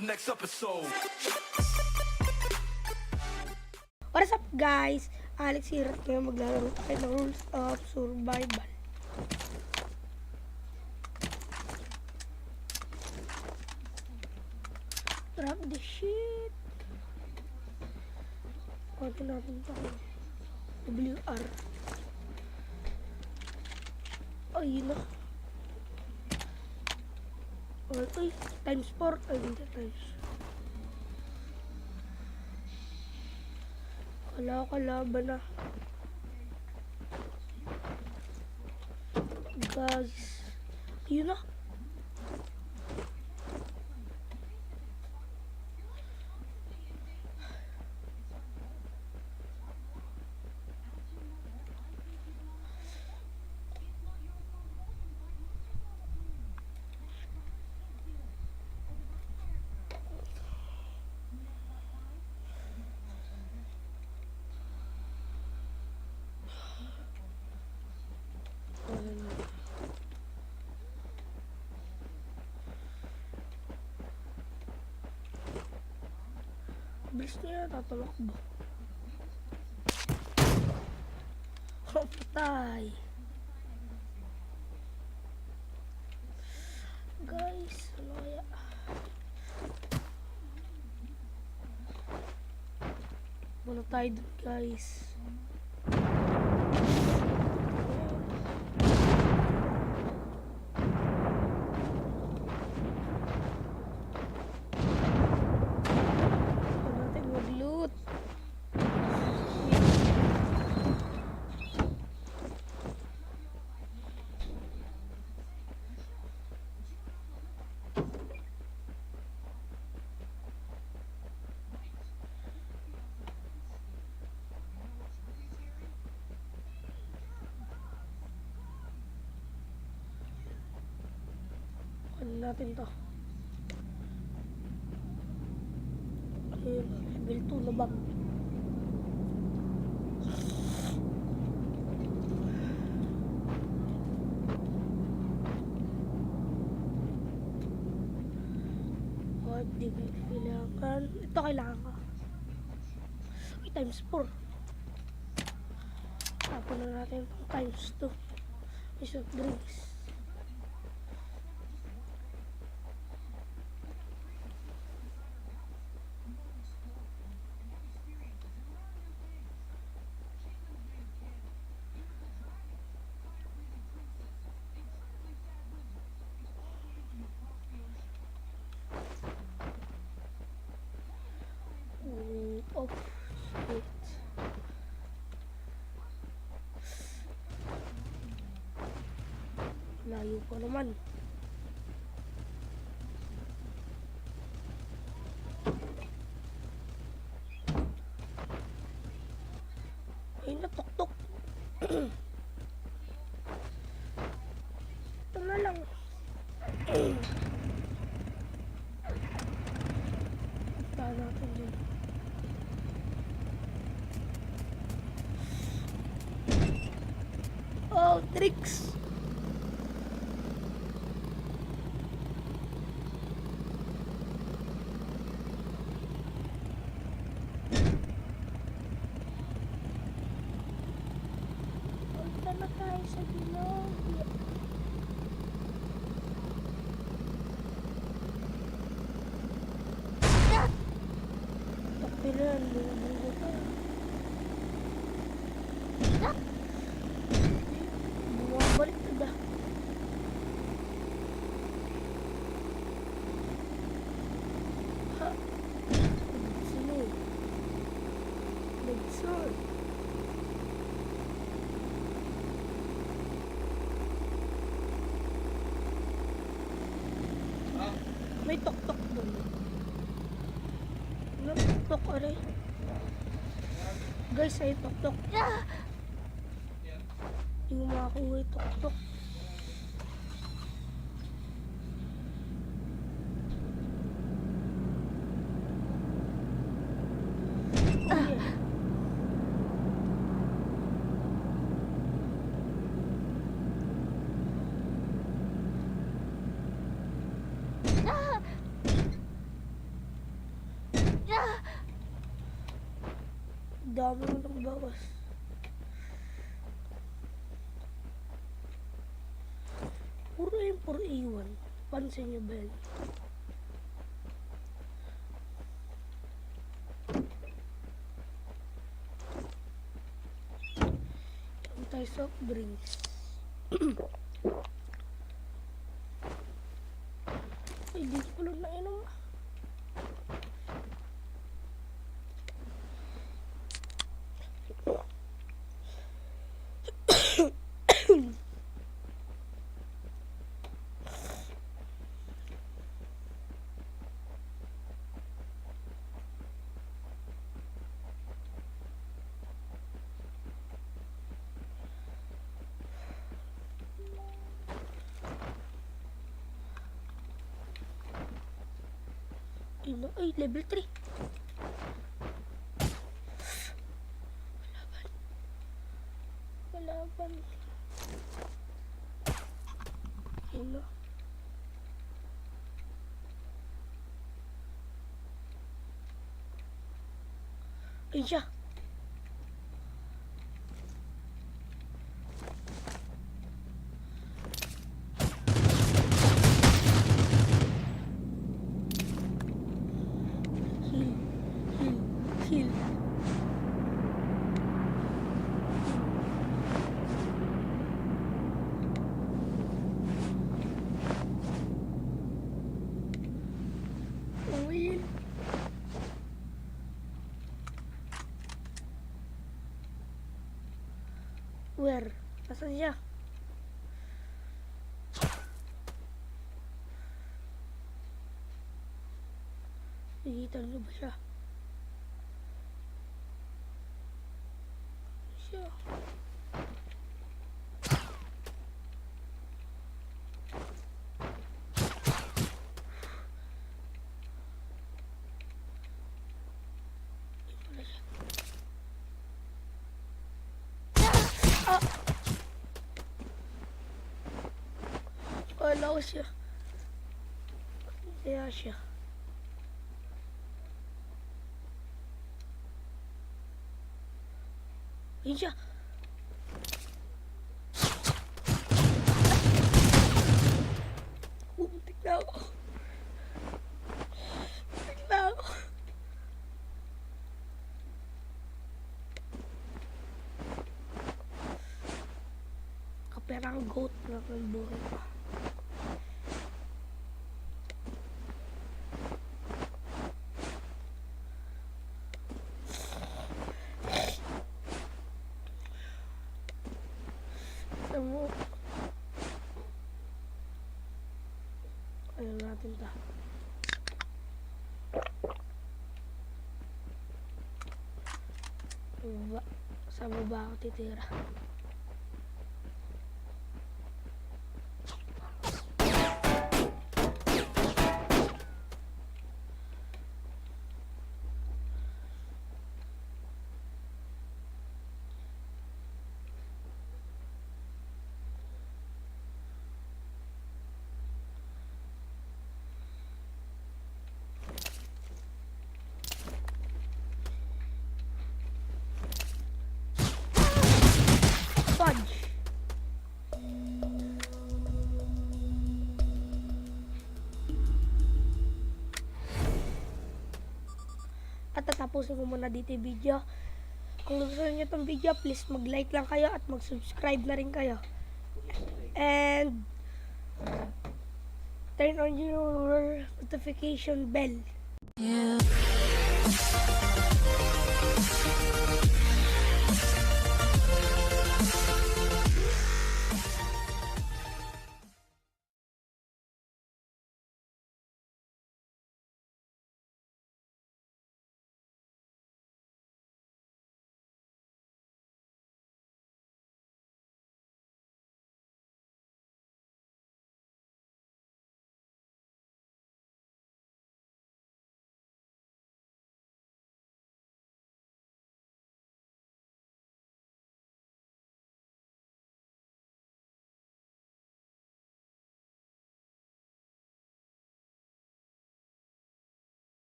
the next episode. What's up guys? Alex here at ngayon maglalaro tayo ng Rules of Survival. Drop the shit. Kunin natin ito. WR. Ayun na. Ay, times 4. Ay, hindi times. Wala kalaban na. Guys. Ayun na. Bilis na yan, tatamakbo. Oh, patay. Guys, ano kaya? Muna tayo dun, guys. Ano natin to? Ayun, level 2 na bag. What di ko kailangan? Ito kailangan ko. Okay, times 4. Tapon na natin itong times 2. Is of drinks. Oh, shit. Layo ko naman. Ay, natuktok. Ito na lang. Punta natin dyan. Oh, tricks. Punta na tayo sa bilog. Tapilan, bilog ka. Bumabalik na ba? Ha? Sino? Nagsun. May tok-tok doon. Ano tok-tok aray? Guys, ay tok-tok. Ah! Hindi mo makakuha yung tok-tok. dami mo nang bawas. Puro M4A1. Pansin nyo ba yan? Yung tayo soft drinks. Ay, di ko lang nainom. Ay, level 3. Kalaban. Ino. Ayun siya. Heal. Heal. Heal. Heal. Where? Asan siya? Nakikita niyo ba siya? Siya. Wala siya. Ah! Wala ko siya. Kaya siya. Ayun siya. Muntik na ako. Muntik na ako. Kaperang goat na ng buhay ko. Mo. Ayaw natin ta. Sa baba ako titira. Fudge! At tatapusin ko muna dito yung video. Kung gusto niyo itong video, please mag-like lang kayo at mag-subscribe na rin kayo. And turn on your notification bell. Yeah.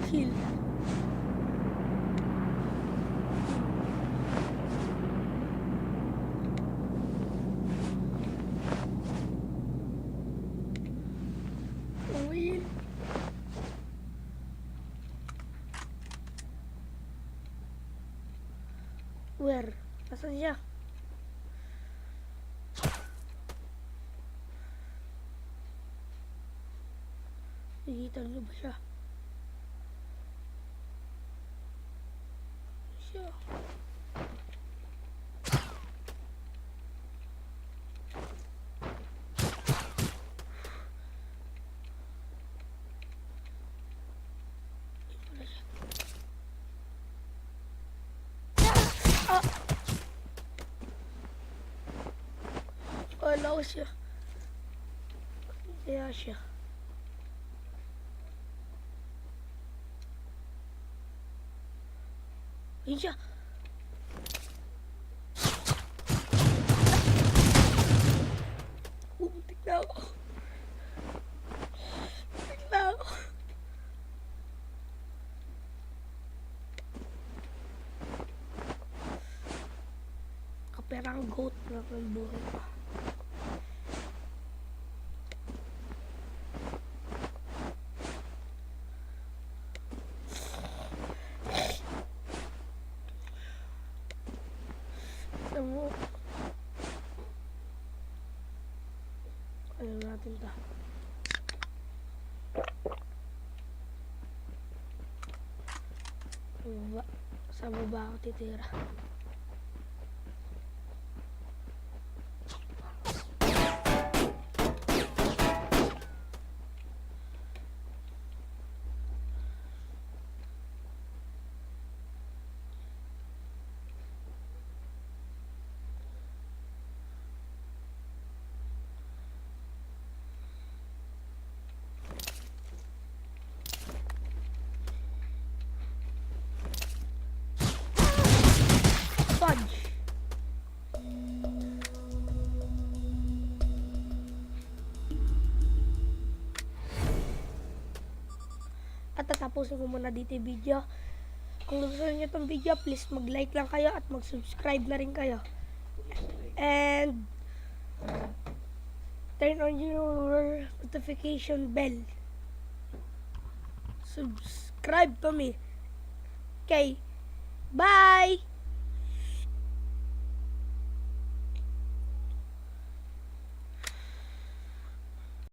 Chill. Uy. Where? Nasaan siya? Nakikita niyo ba siya? Siya. Wala siya. Ah! Wala ko siya. Kaya siya. Ayun siya. Putik na ako. Putik na ako. Kaperang goat na ang buhay pa. Mo. Ano natin ta? Sa baba ako titira. Fudge! At tatapusin ko muna dito yung video. Kung gusto niyo itong video, please mag-like lang kayo at mag-subscribe na rin kayo. And turn on your notification bell. Subscribe to me. Okay. Bye!